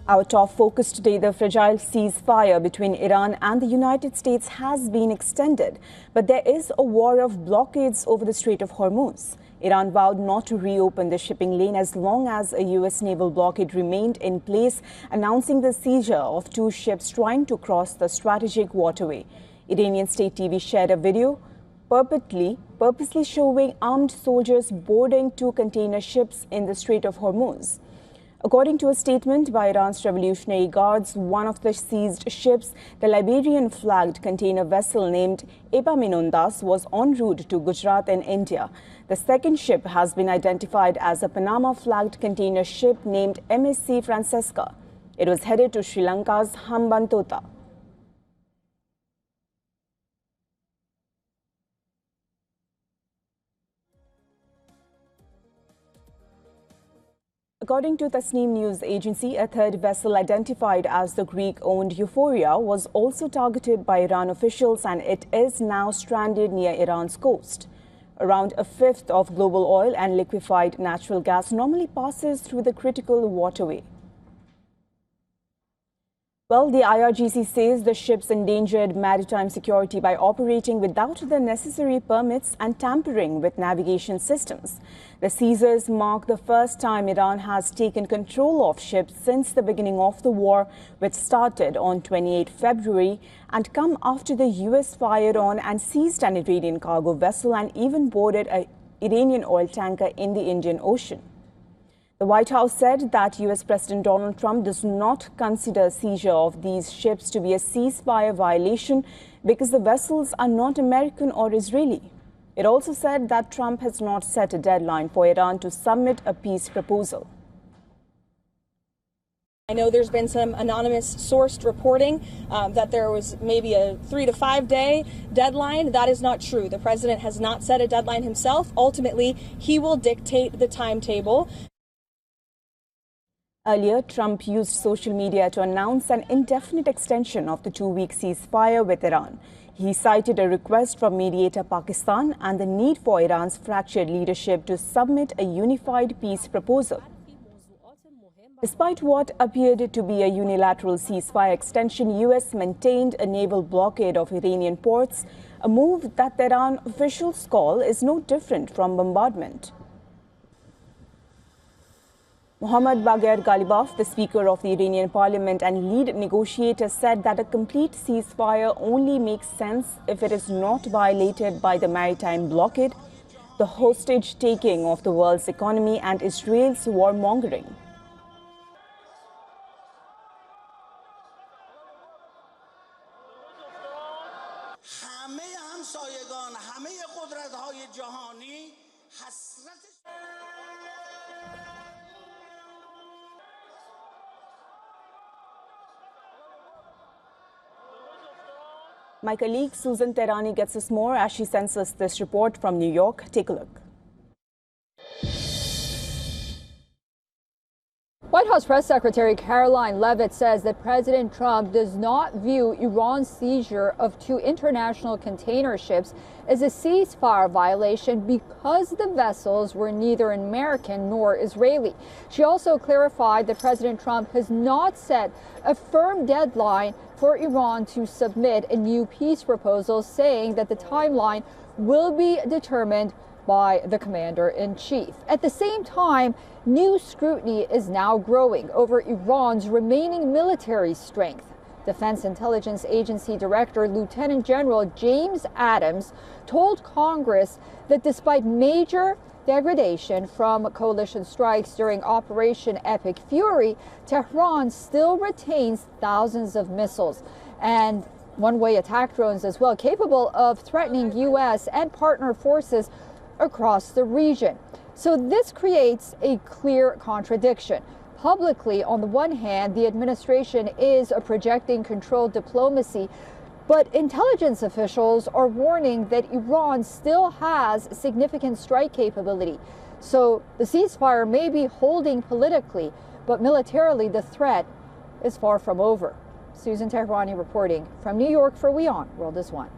Our top focus today, the fragile ceasefire between Iran and the United States has been extended, but there is a war of blockades over the Strait of Hormuz. Iran vowed not to reopen the shipping lane as long as a U.S. naval blockade remained in place, announcing the seizure of 2 ships trying to cross the strategic waterway. Iranian state TV shared a video purposely showing armed soldiers boarding 2 container ships in the Strait of Hormuz. According to a statement by Iran's Revolutionary Guards, one of the seized ships, the Liberian-flagged container vessel named Epaminondas, was en route to Gujarat in India. The second ship has been identified as a Panama-flagged container ship named MSC Francesca. It was headed to Sri Lanka's Hambantota. According to Tasnim news agency, a third vessel identified as the Greek-owned Euphoria was also targeted by Iran officials, and it is now stranded near Iran's coast. Around a fifth of global oil and liquefied natural gas normally passes through the critical waterway. Well, the IRGC says the ships endangered maritime security by operating without the necessary permits and tampering with navigation systems. The seizures mark the first time Iran has taken control of ships since the beginning of the war, which started on 28 February, and come after the U.S. fired on and seized an Iranian cargo vessel and even boarded an Iranian oil tanker in the Indian Ocean. The White House said that U.S. President Donald Trump does not consider seizure of these ships to be a ceasefire violation because the vessels are not American or Israeli. It also said that Trump has not set a deadline for Iran to submit a peace proposal. I know there's been some anonymous sourced reporting that there was maybe a 3 to 5 day deadline. That is not true. The president has not set a deadline himself. Ultimately, he will dictate the timetable. Earlier, Trump used social media to announce an indefinite extension of the 2-week ceasefire with Iran. He cited a request from mediator Pakistan and the need for Iran's fractured leadership to submit a unified peace proposal. Despite what appeared to be a unilateral ceasefire extension, U.S. maintained a naval blockade of Iranian ports, a move that Tehran officials call is no different from bombardment. Mohammad Bagher Ghalibaf, the Speaker of the Iranian Parliament and lead negotiator, said that a complete ceasefire only makes sense if it is not violated by the maritime blockade, the hostage-taking of the world's economy, and Israel's warmongering. My colleague Susan Tehrani gets us more as she sends us this report from New York. Take a look. White House Press Secretary Caroline Leavitt says that President Trump does not view Iran's seizure of 2 international container ships as a ceasefire violation because the vessels were neither American nor Israeli. She also clarified that President Trump has not set a firm deadline for Iran to submit a new peace proposal, saying that the timeline will be determined by the commander-in-chief. At the same time, new scrutiny is now growing over Iran's remaining military strength. Defense Intelligence Agency Director Lieutenant General James Adams told Congress that despite major degradation from coalition strikes during Operation Epic Fury, Tehran still retains thousands of missiles and one-way attack drones as well, capable of threatening U.S. and partner forces across the region. So this creates a clear contradiction. Publicly, on the one hand, the administration is projecting controlled diplomacy, but intelligence officials are warning that Iran still has significant strike capability. So the ceasefire may be holding politically, but militarily the threat is far from over. Susan Tehrani reporting from New York for WION World is One.